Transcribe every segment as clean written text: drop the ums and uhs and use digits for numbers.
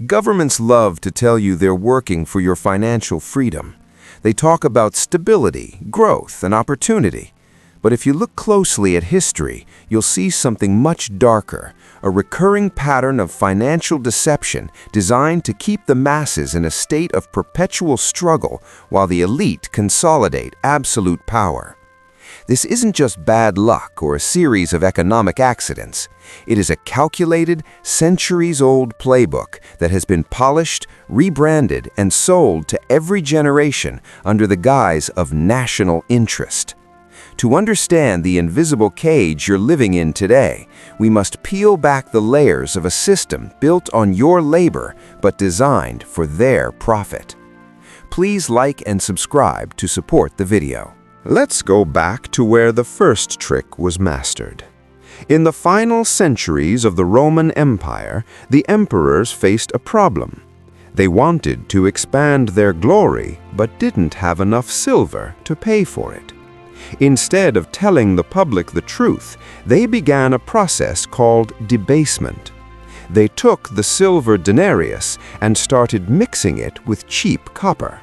Governments love to tell you they're working for your financial freedom. They talk about stability, growth, and opportunity. But if you look closely at history, you'll see something much darker, a recurring pattern of financial deception designed to keep the masses in a state of perpetual struggle while the elite consolidate absolute power. This isn't just bad luck or a series of economic accidents. It is a calculated, centuries-old playbook that has been polished, rebranded, and sold to every generation under the guise of national interest. To understand the invisible cage you're living in today, we must peel back the layers of a system built on your labor but designed for their profit. Please like and subscribe to support the video. Let's go back to where the first trick was mastered. In the final centuries of the Roman Empire, the emperors faced a problem. They wanted to expand their glory, but didn't have enough silver to pay for it. Instead of telling the public the truth, they began a process called debasement. They took the silver denarius and started mixing it with cheap copper.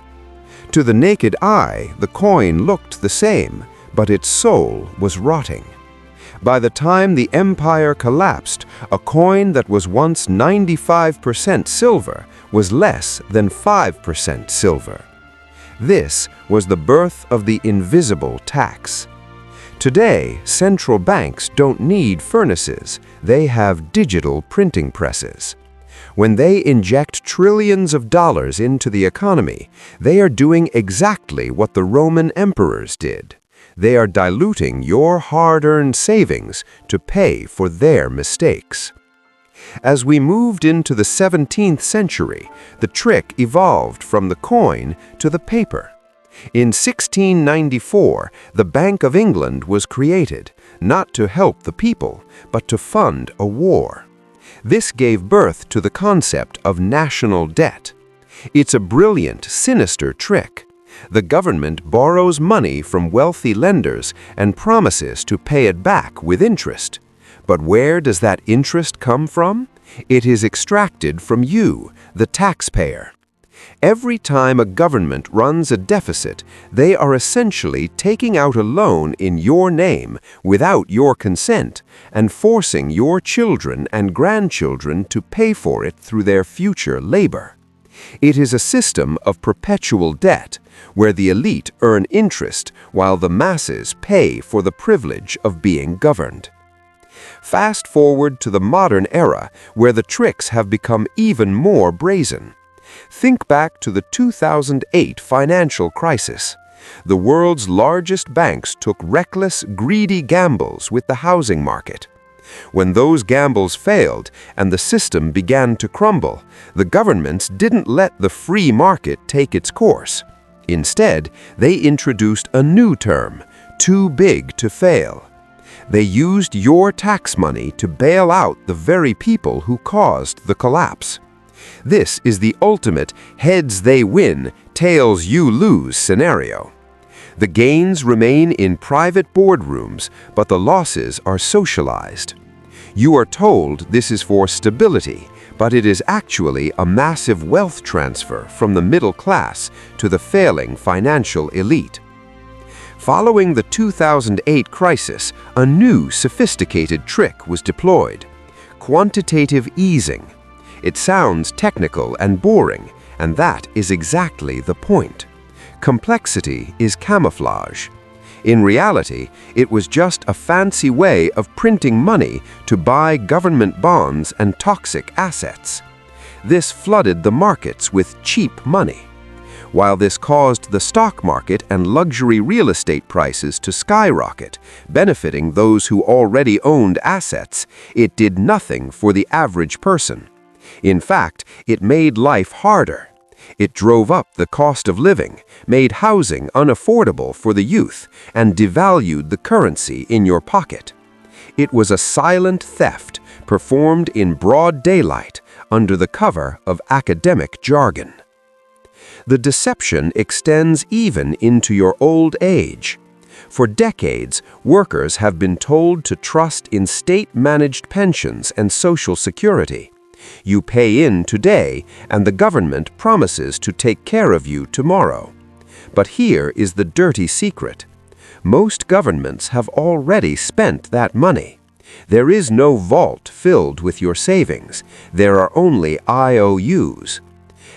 To the naked eye, the coin looked the same, but its soul was rotting. By the time the empire collapsed, a coin that was once 95% silver was less than 5% silver. This was the birth of the invisible tax. Today, central banks don't need furnaces, they have digital printing presses. When they inject trillions of dollars into the economy, they are doing exactly what the Roman emperors did. They are diluting your hard-earned savings to pay for their mistakes. As we moved into the 17th century, the trick evolved from the coin to the paper. In 1694, the Bank of England was created, not to help the people, but to fund a war. This gave birth to the concept of national debt. It's a brilliant, sinister trick. The government borrows money from wealthy lenders and promises to pay it back with interest. But where does that interest come from? It is extracted from you, the taxpayer. Every time a government runs a deficit, they are essentially taking out a loan in your name without your consent and forcing your children and grandchildren to pay for it through their future labor. It is a system of perpetual debt, where the elite earn interest while the masses pay for the privilege of being governed. Fast forward to the modern era, where the tricks have become even more brazen. Think back to the 2008 financial crisis. The world's largest banks took reckless, greedy gambles with the housing market. When those gambles failed and the system began to crumble, the governments didn't let the free market take its course. Instead, they introduced a new term, too big to fail. They used your tax money to bail out the very people who caused the collapse. This is the ultimate heads they win, tails you lose scenario. The gains remain in private boardrooms, but the losses are socialized. You are told this is for stability, but it is actually a massive wealth transfer from the middle class to the failing financial elite. Following the 2008 crisis, a new sophisticated trick was deployed: quantitative easing. It sounds technical and boring, and that is exactly the point. Complexity is camouflage. In reality, it was just a fancy way of printing money to buy government bonds and toxic assets. This flooded the markets with cheap money. While this caused the stock market and luxury real estate prices to skyrocket, benefiting those who already owned assets, it did nothing for the average person. In fact, it made life harder. It drove up the cost of living, made housing unaffordable for the youth, and devalued the currency in your pocket. It was a silent theft performed in broad daylight under the cover of academic jargon. The deception extends even into your old age. For decades, workers have been told to trust in state-managed pensions and Social Security. You pay in today, and the government promises to take care of you tomorrow. But here is the dirty secret. Most governments have already spent that money. There is no vault filled with your savings. There are only IOUs.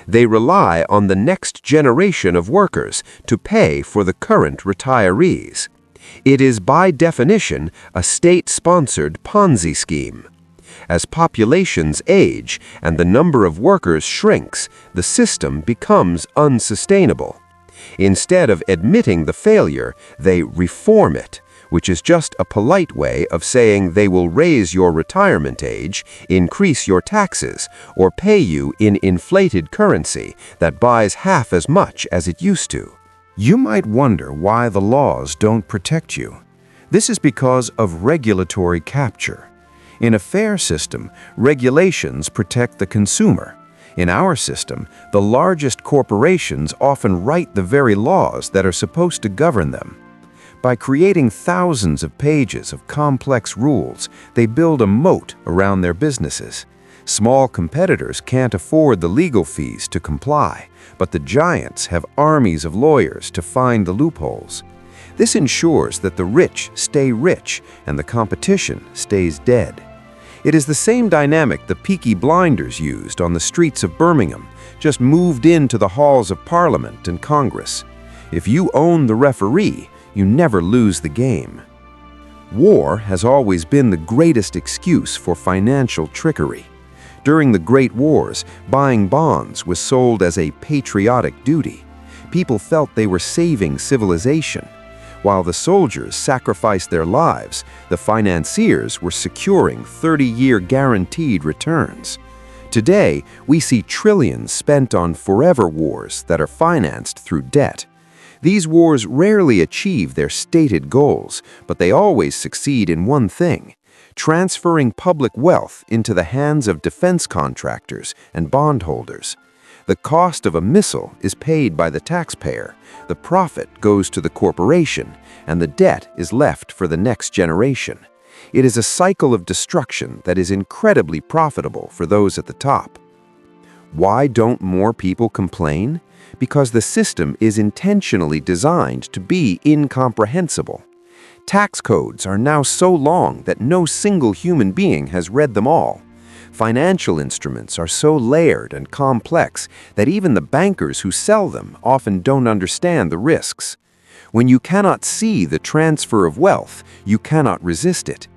They rely on the next generation of workers to pay for the current retirees. It is by definition a state-sponsored Ponzi scheme. As populations age and the number of workers shrinks, the system becomes unsustainable. Instead of admitting the failure, they reform it, which is just a polite way of saying they will raise your retirement age, increase your taxes, or pay you in inflated currency that buys half as much as it used to. You might wonder why the laws don't protect you. This is because of regulatory capture. In a fair system, regulations protect the consumer. In our system, the largest corporations often write the very laws that are supposed to govern them. By creating thousands of pages of complex rules, they build a moat around their businesses. Small competitors can't afford the legal fees to comply, but the giants have armies of lawyers to find the loopholes. This ensures that the rich stay rich and the competition stays dead. It is the same dynamic the Peaky Blinders used on the streets of Birmingham, just moved into the halls of Parliament and Congress. If you own the referee, you never lose the game. War has always been the greatest excuse for financial trickery. During the Great Wars, buying bonds was sold as a patriotic duty. People felt they were saving civilization. While the soldiers sacrificed their lives, the financiers were securing 30-year guaranteed returns. Today, we see trillions spent on forever wars that are financed through debt. These wars rarely achieve their stated goals, but they always succeed in one thing: transferring public wealth into the hands of defense contractors and bondholders. The cost of a missile is paid by the taxpayer, the profit goes to the corporation, and the debt is left for the next generation. It is a cycle of destruction that is incredibly profitable for those at the top. Why don't more people complain? Because the system is intentionally designed to be incomprehensible. Tax codes are now so long that no single human being has read them all. Financial instruments are so layered and complex that even the bankers who sell them often don't understand the risks. When you cannot see the transfer of wealth, you cannot resist it.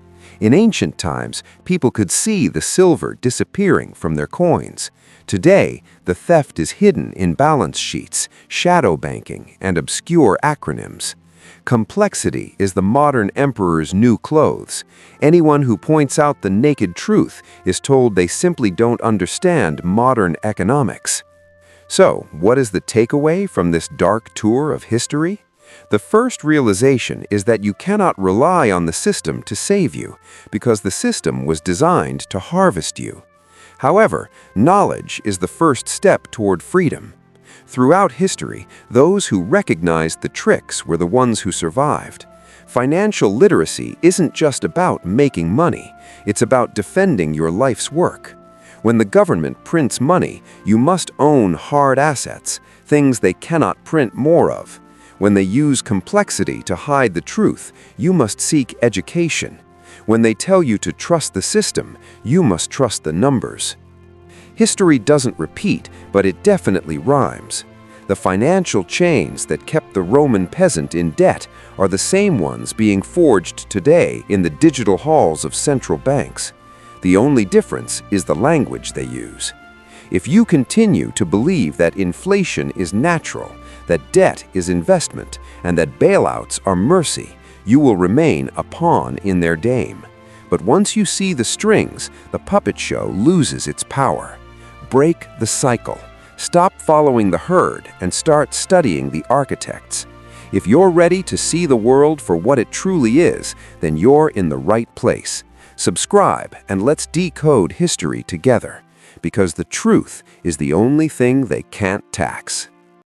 In ancient times, people could see the silver disappearing from their coins. Today, the theft is hidden in balance sheets, shadow banking, and obscure acronyms. Complexity is the modern emperor's new clothes. Anyone who points out the naked truth is told they simply don't understand modern economics. So, what is the takeaway from this dark tour of history? The first realization is that you cannot rely on the system to save you, because the system was designed to harvest you. However, knowledge is the first step toward freedom. Throughout history, those who recognized the tricks were the ones who survived. Financial literacy isn't just about making money, it's about defending your life's work. When the government prints money, you must own hard assets, things they cannot print more of. When they use complexity to hide the truth, you must seek education. When they tell you to trust the system, you must trust the numbers. History doesn't repeat, but it definitely rhymes. The financial chains that kept the Roman peasant in debt are the same ones being forged today in the digital halls of central banks. The only difference is the language they use. If you continue to believe that inflation is natural, that debt is investment, and that bailouts are mercy, you will remain a pawn in their game. But once you see the strings, the puppet show loses its power. Break the cycle. Stop following the herd and start studying the architects. If you're ready to see the world for what it truly is, then you're in the right place. Subscribe and let's decode history together, because the truth is the only thing they can't tax.